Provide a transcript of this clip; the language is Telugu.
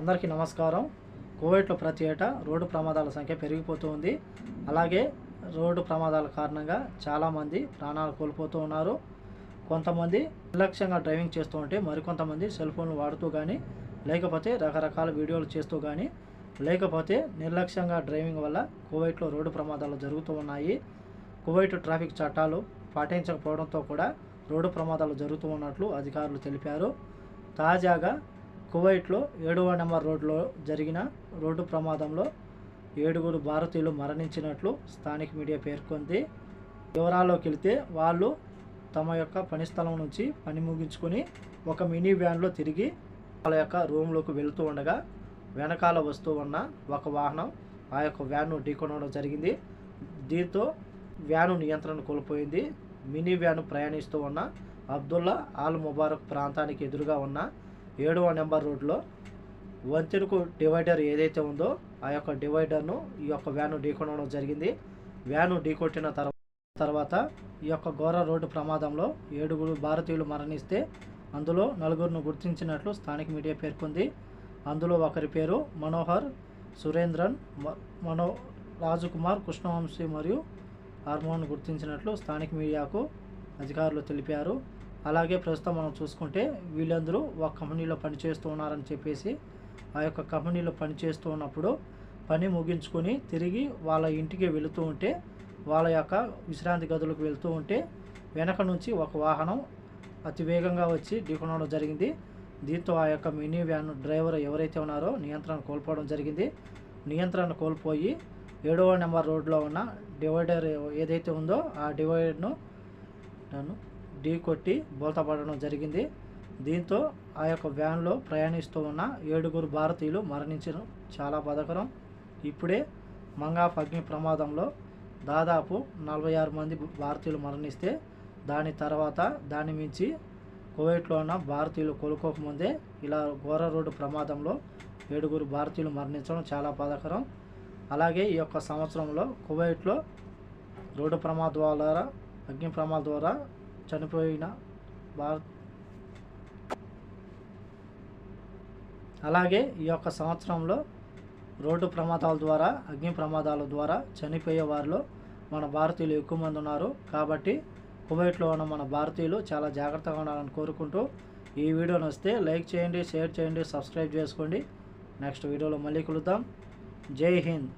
అందరికీ నమస్కారం. కువైట్లో ప్రతి ఏటా రోడ్డు ప్రమాదాల సంఖ్య పెరిగిపోతూ ఉంది. అలాగే రోడ్డు ప్రమాదాల కారణంగా చాలామంది ప్రాణాలు కోల్పోతూ ఉన్నారు. కొంతమంది నిర్లక్ష్యంగా డ్రైవింగ్ చేస్తూ ఉంటే మరికొంతమంది సెల్ ఫోన్లు వాడుతూ కానీ, లేకపోతే రకరకాల వీడియోలు చేస్తూ కానీ, లేకపోతే నిర్లక్ష్యంగా డ్రైవింగ్ వల్ల కువైట్లో రోడ్డు ప్రమాదాలు జరుగుతూ ఉన్నాయి. కువైట్ ట్రాఫిక్ చట్టాలు పాటించకపోవడంతో కూడా రోడ్డు ప్రమాదాలు జరుగుతూ ఉన్నట్లు అధికారులు తెలిపారు. తాజాగా కువైట్లో 7వ నెంబర్ రోడ్లో జరిగిన రోడ్డు ప్రమాదంలో 7గురు భారతీయులు మరణించినట్లు స్థానిక మీడియా పేర్కొంది. వివరాల్లోకి వెళితే వాళ్ళు తమ యొక్క పని స్థలం నుంచి పని ముగించుకొని ఒక మినీ వ్యాన్లో తిరిగి వాళ్ళ యొక్క రూమ్లోకి వెళుతూ ఉండగా వెనకాల వస్తూ ఉన్న ఒక వాహనం ఆ యొక్క వ్యాన్ను ఢీకొనడం జరిగింది. దీంతో వ్యాను నియంత్రణ కోల్పోయింది. మినీ వ్యాను ప్రయాణిస్తూ ఉన్న అబ్దుల్లా ఆల్ ముబారక్ ప్రాంతానికి ఎదురుగా ఉన్న 7వ నెంబర్ రోడ్లో వంతెనకు డివైడర్ ఏదైతే ఉందో ఆ యొక్క డివైడర్ను ఈ యొక్క వ్యాను ఢీకొనడం జరిగింది. వ్యాను ఢీకొట్టిన తర్వాత ఈ యొక్క ఘోర రోడ్డు ప్రమాదంలో 7గురు భారతీయులు మరణిస్తే అందులో 4గురును గుర్తించినట్లు స్థానిక మీడియా పేర్కొంది. అందులో ఒకరి పేరు మనోహర్, సురేంద్రన్, రాజకుమార్, కృష్ణవంశీ మరియు హార్మోన్ గుర్తించినట్లు స్థానిక మీడియాకు అధికారులు తెలిపారు. అలాగే ప్రస్తుతం మనం చూసుకుంటే వీళ్ళందరూ ఒక కంపెనీలో పనిచేస్తూ ఉన్నారని చెప్పేసి ఆ యొక్క కంపెనీలో పనిచేస్తూ ఉన్నప్పుడు పని ముగించుకొని తిరిగి వాళ్ళ ఇంటికి వెళుతూ ఉంటే వాళ్ళ యొక్క విశ్రాంతి గదులకు వెళ్తూ ఉంటే వెనక నుంచి ఒక వాహనం అతి వేగంగా వచ్చి ఢీకొనడం జరిగింది. దీంతో ఆ యొక్క మినీ వ్యాన్ డ్రైవర్ ఎవరైతే ఉన్నారో నియంత్రణ కోల్పోవడం జరిగింది. నియంత్రణ కోల్పోయి 7వ నెంబర్ రోడ్లో ఉన్న డివైడర్ ఏదైతే ఉందో ఆ డివైడర్ను ఢీకొట్టి బోల్తపడడం జరిగింది. దీంతో ఆ యొక్క వ్యాన్లో ప్రయాణిస్తూ ఉన్న 7గురు భారతీయులు మరణించడం చాలా బాధాకరం. ఇప్పుడే మంగాఫ్ అగ్ని ప్రమాదంలో దాదాపు 46 మంది భారతీయులు మరణిస్తే దాని మించి కువైట్లో ఉన్న భారతీయులు కోలుకోకముందే ఇలా ఘోర రోడ్డు ప్రమాదంలో 7గురు భారతీయులు మరణించడం చాలా బాధాకరం. అలాగే ఈ యొక్క సంవత్సరంలో కువైట్లో రోడ్డు ప్రమాదాల ద్వారా అగ్ని ప్రమాదాల ద్వారా చనిపోయిన అలాగే ఈ యొక్క సంవత్సరంలో రోడ్డు ప్రమాదాల ద్వారా అగ్ని ప్రమాదాల ద్వారా చనిపోయే వారిలో మన భారతీయులు ఎక్కువ మంది ఉన్నారు. కాబట్టి కువైట్లో ఉన్న మన భారతీయులు చాలా జాగ్రత్తగా ఉండాలని కోరుకుంటూ ఈ వీడియో నచ్చితే లైక్ చేయండి, షేర్ చేయండి, సబ్స్క్రైబ్ చేసుకోండి. నెక్స్ట్ వీడియోలో మళ్ళీ కలుద్దాం. జై హింద్.